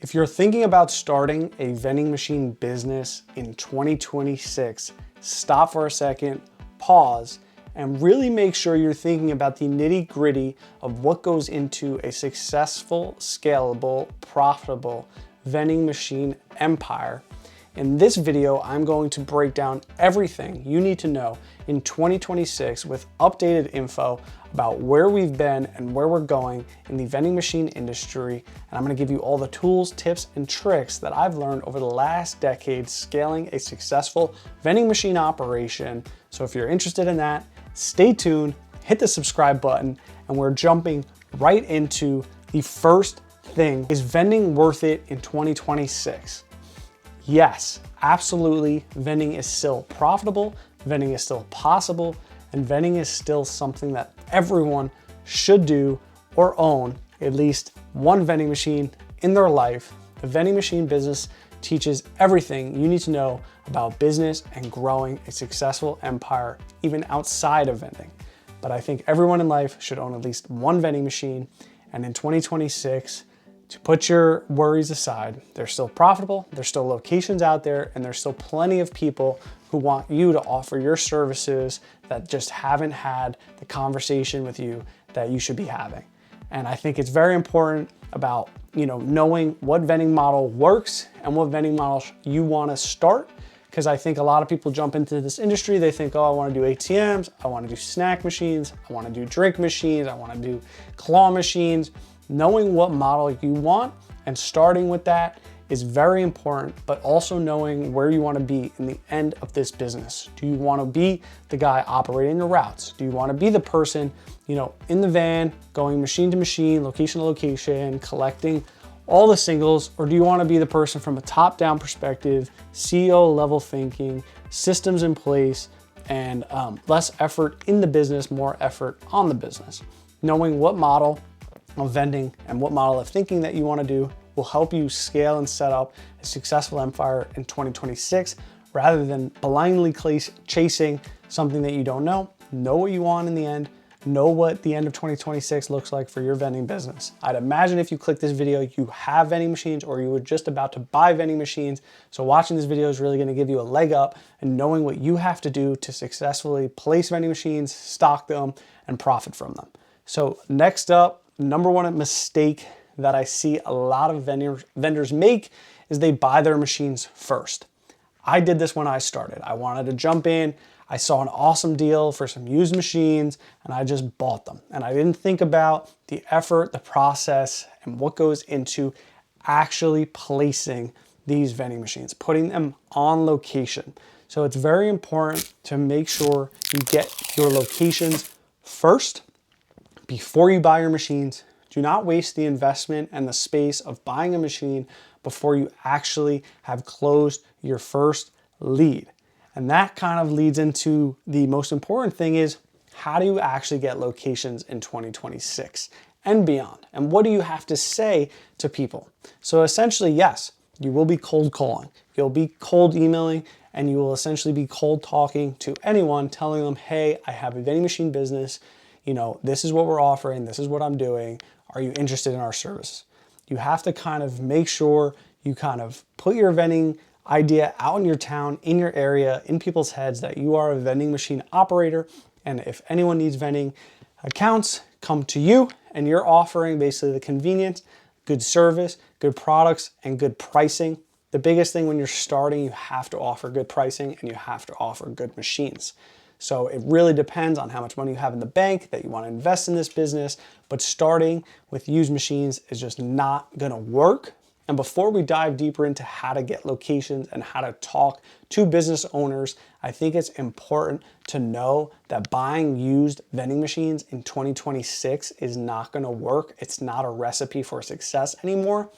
If you're thinking about starting a vending machine business in 2026, stop for a second, pause, and really make sure you're thinking about the nitty-gritty of what goes into a successful, scalable, profitable vending machine empire. In this video, I'm going to break down everything you need to know in 2026 with updated info about where we've been and where we're going in the vending machine industry. And I'm gonna give you all the tools, tips, and tricks that I've learned over the last decade scaling a successful vending machine operation. So if you're interested in that, stay tuned, hit the subscribe button, and we're jumping right into the first thing. Is vending worth it in 2026? Yes, absolutely. Vending is still profitable, vending is still possible, and vending is still something that everyone should do or own at least one vending machine in their life. The vending machine business teaches everything you need to know about business and growing a successful empire, even outside of vending. But I think everyone in life should own at least one vending machine. And in 2026, to put your worries aside, they're still profitable, there's still locations out there, and there's still plenty of people who want you to offer your services that just haven't had the conversation with you that you should be having. And I think it's very important about, knowing what vending model works and what vending model you want to start. Because I think a lot of people jump into this industry, they think, oh, I want to do ATMs, I want to do snack machines, I want to do drink machines, I want to do claw machines. Knowing what model you want and starting with that is very important, but also knowing where you want to be in the end of this business. Do you want to be the guy operating the routes? Do you want to be the person, in the van, going machine to machine, location to location, collecting all the singles? Or do you want to be the person from a top-down perspective, CEO level thinking, systems in place, and less effort in the business, more effort on the business? Knowing what model of vending and what model of thinking that you want to do will help you scale and set up a successful empire in 2026 rather than blindly chasing something that you don't know. Know what you want in the end. Know what the end of 2026 looks like for your vending business. I'd imagine if you click this video, you have vending machines or you were just about to buy vending machines. So watching this video is really going to give you a leg up and knowing what you have to do to successfully place vending machines, stock them, and profit from them. So next up, number one mistake that I see a lot of vendors make is they buy their machines first. I did this when I started. I wanted to jump in. I saw an awesome deal for some used machines and I just bought them. And I didn't think about the effort, the process, and what goes into actually placing these vending machines, putting them on location. So it's very important to make sure you get your locations first before you buy your machines. Do not waste the investment and the space of buying a machine before you actually have closed your first lead. And that kind of leads into the most important thing is, how do you actually get locations in 2026 and beyond? And what do you have to say to people? So essentially, yes, you will be cold calling, you'll be cold emailing, and you will essentially be cold talking to anyone, telling them, hey, I have a vending machine business. This is what we're offering. This is what I'm doing. Are you interested in our service? You have to kind of make sure you kind of put your vending idea out in your town, in your area, in people's heads that you are a vending machine operator. And if anyone needs vending accounts, come to you, and you're offering basically the convenience, good service, good products, and good pricing. The biggest thing when you're starting, you have to offer good pricing and you have to offer good machines. So it really depends on how much money you have in the bank that you want to invest in this business, but starting with used machines is just not going to work. And before we dive deeper into how to get locations and how to talk to business owners, I think it's important to know that buying used vending machines in 2026 is not going to work. It's not a recipe for success anymore.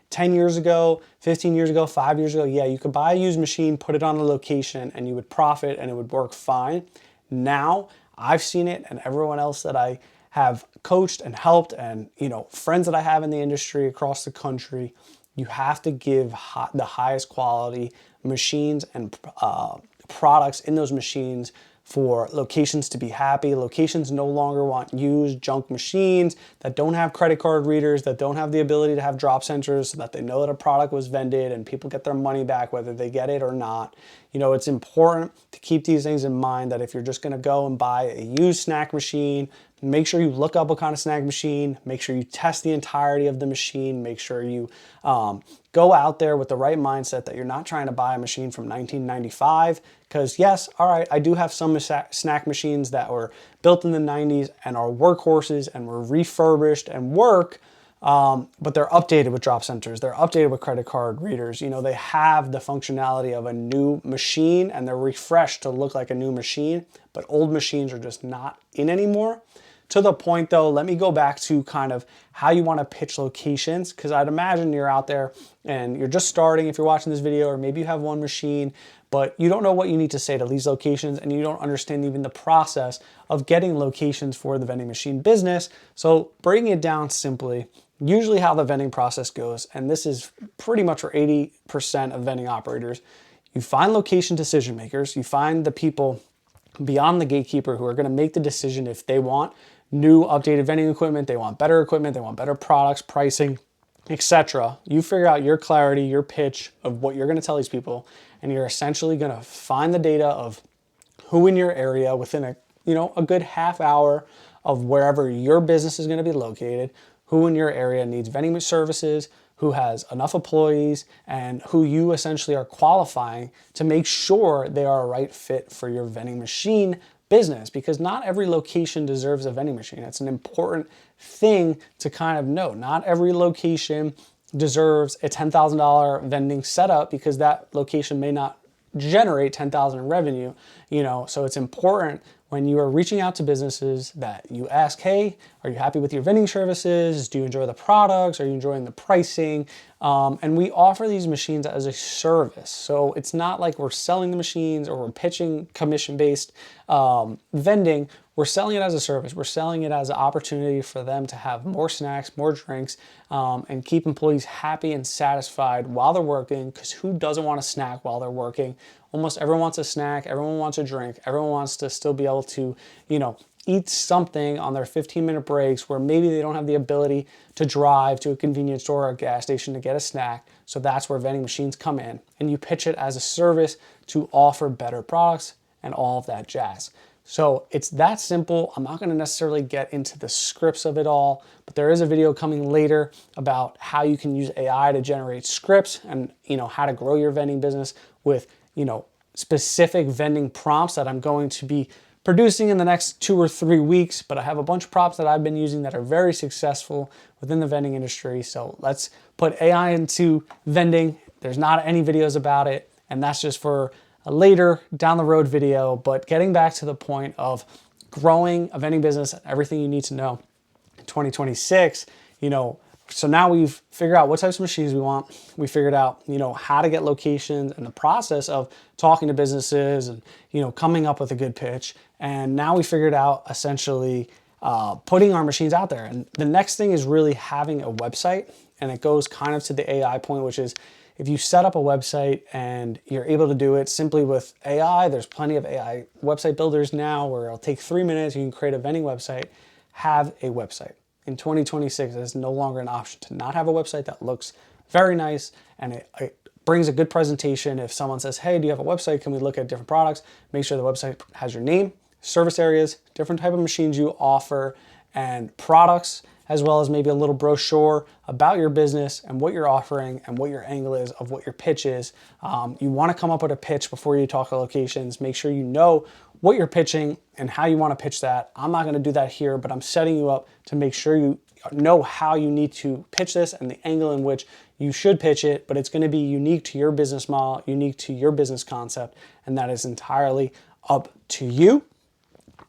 10 years ago, 15 years ago, 5 years ago, yeah, you could buy a used machine, put it on a location, and you would profit and it would work fine. Now, I've seen it, and everyone else that I have coached and helped, and friends that I have in the industry across the country, you have to give the highest quality machines and products in those machines for locations to be happy. Locations no longer want used junk machines that don't have credit card readers, that don't have the ability to have drop centers so that they know that a product was vended and people get their money back whether they get it or not. You know, it's important to keep these things in mind, that if you're just gonna go and buy a used snack machine, make sure you look up what kind of snack machine, make sure you test the entirety of the machine, make sure you go out there with the right mindset that you're not trying to buy a machine from 1995. Because yes, all right, I do have some snack machines that were built in the 90s and are workhorses and were refurbished and work, but they're updated with drop centers, they're updated with credit card readers. You know, they have the functionality of a new machine and they're refreshed to look like a new machine, but old machines are just not in anymore. To the point though, let me go back to kind of how you want to pitch locations, because I'd imagine you're out there and you're just starting if you're watching this video, or maybe you have one machine, but you don't know what you need to say to these locations and you don't understand even the process of getting locations for the vending machine business. So breaking it down simply, usually how the vending process goes, and this is pretty much for 80% of vending operators, you find location decision makers, you find the people beyond the gatekeeper who are going to make the decision if they want new updated vending equipment, they want better products, pricing, etc. You figure out your clarity, your pitch of what you're going to tell these people, and you're essentially going to find the data of who in your area within a good half hour of wherever your business is going to be located, who in your area needs vending services, who has enough employees, and who you essentially are qualifying to make sure they are a right fit for your vending machine business, because not every location deserves a vending machine. It's an important thing to kind of know. Not every location deserves a $10,000 vending setup, because that location may not generate $10,000 in revenue, you know. So it's important when you are reaching out to businesses that you ask, hey, are you happy with your vending services? Do you enjoy the products? Are you enjoying the pricing? And we offer these machines as a service. So it's not like we're selling the machines or we're pitching commission-based vending. We're selling it as a service. We're selling it as an opportunity for them to have more snacks, more drinks, and keep employees happy and satisfied while they're working, because who doesn't want a snack while they're working? Almost everyone wants a snack, everyone wants a drink, everyone wants to still be able to, you know, eat something on their 15-minute breaks where maybe they don't have the ability to drive to a convenience store or a gas station to get a snack. So that's where vending machines come in, and you pitch it as a service to offer better products and all of that jazz. So it's that simple. I'm not going to necessarily get into the scripts of it all, but there is a video coming later about how you can use AI to generate scripts and, you know, how to grow your vending business with, you know, specific vending prompts that I'm going to be producing in the next 2 or 3 weeks. But I have a bunch of prompts that I've been using that are very successful within the vending industry. So let's put AI into vending. There's not any videos about it, and that's just for a later down the road video. But getting back to the point of growing a vending business and everything you need to know in 2026, you know, so now we've figured out what types of machines we want. We figured out, you know, how to get locations and the process of talking to businesses and, you know, coming up with a good pitch. And now we figured out essentially putting our machines out there. And the next thing is really having a website. And it goes kind of to the AI point, which is if you set up a website and you're able to do it simply with AI, there's plenty of AI website builders now where it'll take 3 minutes, you can create a vending website, have a website. In 2026, it is no longer an option to not have a website that looks very nice and it brings a good presentation. If someone says, hey, do you have a website? Can we look at different products? Make sure the website has your name, service areas, different type of machines you offer, and products, as well as maybe a little brochure about your business and what you're offering and what your angle is of what your pitch is. You want to come up with a pitch before you talk to locations. Make sure you know what you're pitching and how you want to pitch that. I'm not going to do that here, but I'm setting you up to make sure you know how you need to pitch this and the angle in which you should pitch it, but it's going to be unique to your business model, unique to your business concept, and that is entirely up to you.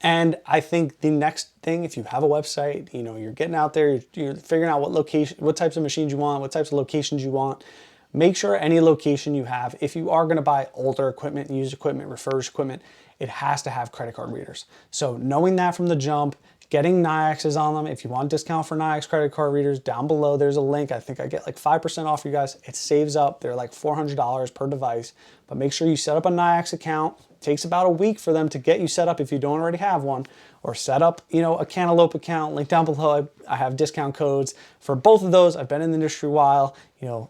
And I think the next thing, if you have a website, you know, you're getting out there, you're figuring out what types of machines you want, what types of locations you want. Make sure any location you have, if you are going to buy older equipment, used equipment, refurbished equipment, it has to have credit card readers. So knowing that from the jump getting NIAXs on them. If you want a discount for NIAX credit card readers, down below there's a link. I think I get like 5% off you guys. It saves up. They're like $400 per device. But make sure you set up a NIAX account. It takes about a week for them to get you set up if you don't already have one, or set up, a Cantaloupe account. Link down below. I have discount codes for both of those. I've been in the industry a while.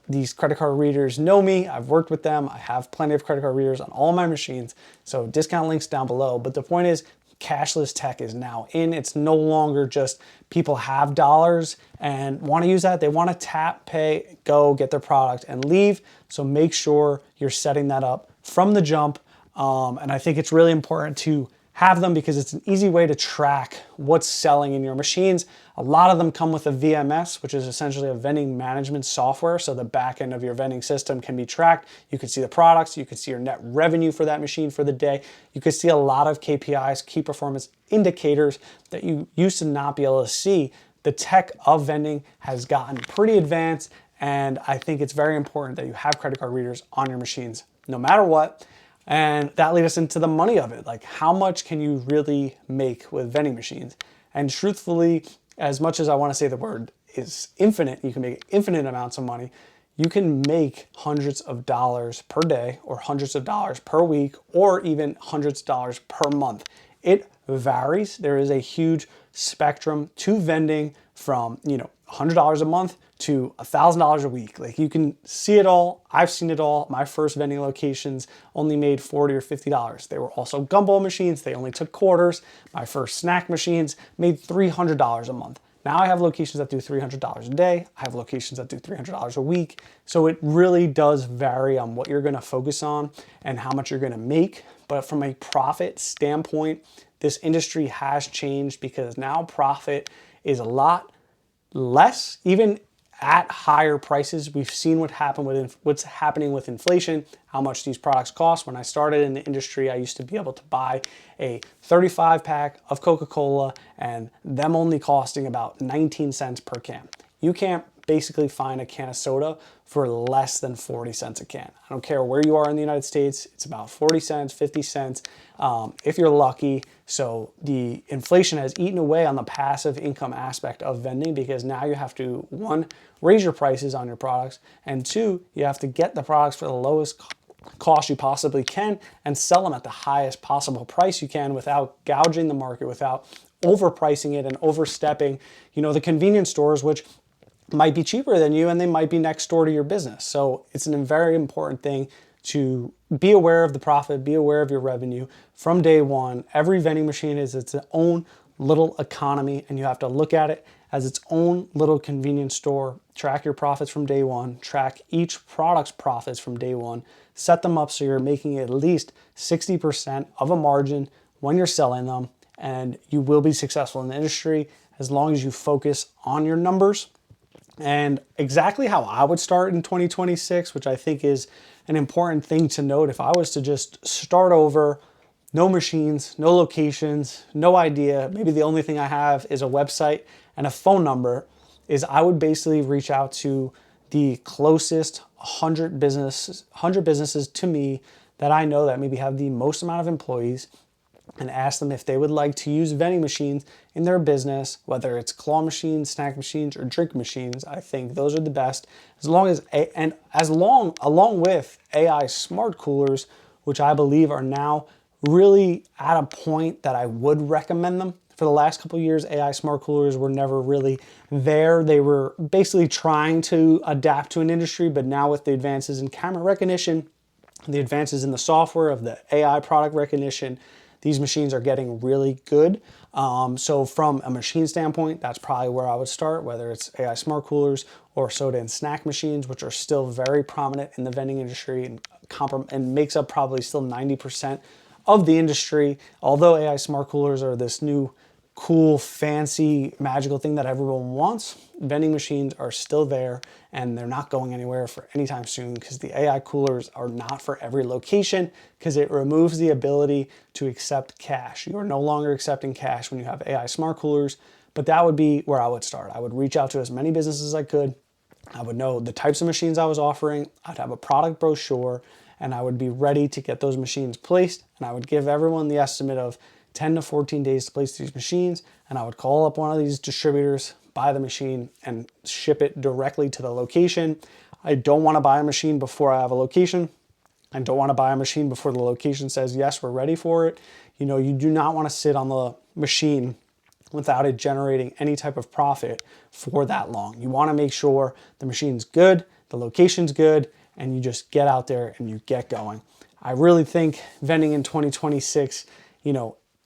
These credit card readers know me. I've worked with them. I have plenty of credit card readers on all my machines. So discount links down below. But the point is, cashless tech is now in. It's no longer just people have dollars and want to use that. They want to tap, pay, go, get their product and leave. So make sure you're setting that up from the jump. And I think it's really important to have them because it's an easy way to track what's selling in your machines. A lot of them come with a VMS, which is essentially a vending management software. So the back end of your vending system can be tracked. You can see the products, you can see your net revenue for that machine for the day. You can see a lot of KPIs, key performance indicators that you used to not be able to see. The tech of vending has gotten pretty advanced, and I think it's very important that you have credit card readers on your machines, no matter what. And that leads us into the money of it. Like, how much can you really make with vending machines? And truthfully, as much as I want to say the word is infinite, you can make infinite amounts of money. You can make hundreds of dollars per day, or hundreds of dollars per week, or even hundreds of dollars per month. It varies. There is a huge spectrum to vending from, $100 a month to $1,000 a week. Like, you can see it all. I've seen it all. My first vending locations only made $40 or $50. They were also gumball machines. They only took quarters. My first snack machines made $300 a month. Now I have locations that do $300 a day. I have locations that do $300 a week. So it really does vary on what you're going to focus on and how much you're going to make. But from a profit standpoint, this industry has changed because now profit is a lot less, even at higher prices. We've seen what's happening with inflation, how much these products cost. When I started in the industry, I used to be able to buy a 35 pack of Coca-Cola and them only costing about 19 cents per can. You can't basically find a can of soda for less than 40 cents a can. I don't care where you are in the United States, it's about 40 cents, 50 cents, if you're lucky. So the inflation has eaten away on the passive income aspect of vending, because now you have to, one, raise your prices on your products, and two, you have to get the products for the lowest cost you possibly can and sell them at the highest possible price you can without gouging the market, without overpricing it and overstepping, the convenience stores, which might be cheaper than you and they might be next door to your business. So it's a very important thing to be aware of the profit, be aware of your revenue from day one. Every vending machine is its own little economy, and you have to look at it as its own little convenience store. Track your profits from day one, track each product's profits from day one, set them up so you're making at least 60% of a margin when you're selling them, and you will be successful in the industry as long as you focus on your numbers. And exactly how I would start in 2026, which I think is an important thing to note. If I was to just start over, no machines, no locations, no idea, maybe the only thing I have is a website and a phone number, is I would basically reach out to the closest 100 businesses to me that I know that maybe have the most amount of employees, and ask them if they would like to use vending machines in their business, whether it's claw machines, snack machines, or drink machines. I think those are the best, along with AI smart coolers, which I believe are now really at a point that I would recommend them. For the last couple of years, AI smart coolers were never really there. They were basically trying to adapt to an industry, but now with the advances in camera recognition, the advances in the software of the AI product recognition, these machines are getting really good. So from a machine standpoint, that's probably where I would start, whether it's AI smart coolers or soda and snack machines, which are still very prominent in the vending industry and makes up probably still 90% of the industry. Although AI smart coolers are this new cool, fancy, magical thing that everyone wants, vending machines are still there, and they're not going anywhere for any time soon, because the AI coolers are not for every location, because it removes the ability to accept cash. You are no longer accepting cash when you have AI smart coolers, but that would be where I would start. I would reach out to as many businesses as I could. I would know the types of machines I was offering. I'd have a product brochure, and I would be ready to get those machines placed, and I would give everyone the estimate of 10 to 14 days to place these machines, and I would call up one of these distributors, buy the machine, and ship it directly to the location. I don't want to buy a machine before I have a location. I don't want to buy a machine before the location says, yes, we're ready for it. You do not want to sit on the machine without it generating any type of profit for that long. You want to make sure the machine's good, the location's good, and you just get out there and you get going. I really think vending in 2026,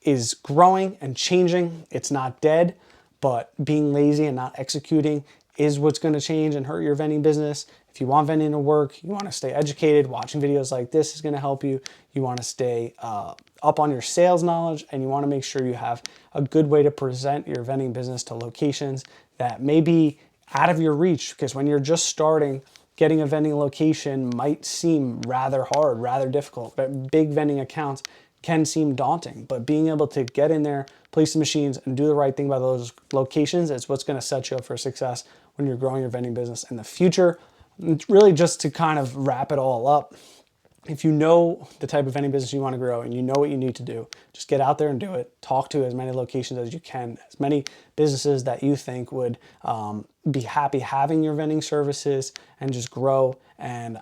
is growing and changing. It's not dead, but being lazy and not executing is what's going to change and hurt your vending business. If you want vending to work, you want to stay educated, watching videos like this is going to help you. You want to stay up on your sales knowledge, and you want to make sure you have a good way to present your vending business to locations that may be out of your reach, because when you're just starting, getting a vending location might seem rather hard, rather difficult. But big vending accounts can seem daunting, but being able to get in there, place the machines, and do the right thing by those locations is what's going to set you up for success when you're growing your vending business in the future. Really, just to kind of wrap it all up, if you know the type of vending business you want to grow and you know what you need to do, just get out there and do it. Talk to as many locations as you can, as many businesses that you think would be happy having your vending services, and just grow and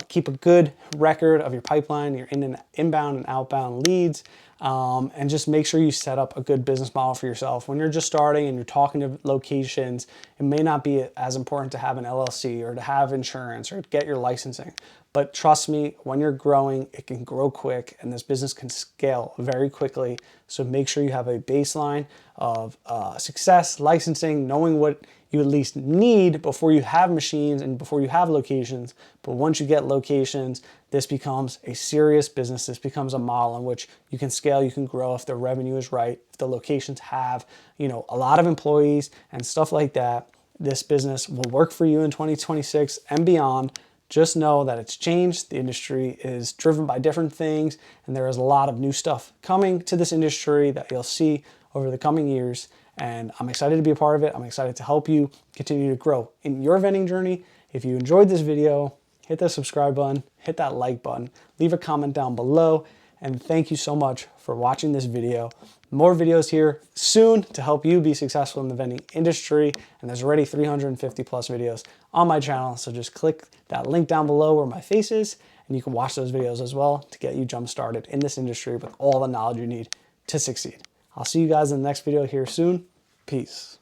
keep a good record of your pipeline, your inbound and outbound leads, and just make sure you set up a good business model for yourself. When you're just starting and you're talking to locations, it may not be as important to have an LLC or to have insurance or to get your licensing. But trust me, when you're growing, it can grow quick, and this business can scale very quickly. So make sure you have a baseline of success, licensing, knowing what you at least need before you have machines and before you have locations. But once you get locations, this becomes a serious business. This becomes a model in which you can scale, you can grow if the revenue is right, if the locations have, a lot of employees and stuff like that. This business will work for you in 2026 and beyond. Just know that it's changed. The industry is driven by different things, and there is a lot of new stuff coming to this industry that you'll see over the coming years. And I'm excited to be a part of it. I'm excited to help you continue to grow in your vending journey. If you enjoyed this video, hit the subscribe button, hit that like button, leave a comment down below, and thank you so much for watching this video. More videos here soon to help you be successful in the vending industry, and there's already 350 plus videos on my channel, so just click that link down below where my face is, and you can watch those videos as well to get you jump started in this industry with all the knowledge you need to succeed. I'll see you guys in the next video here soon. Peace.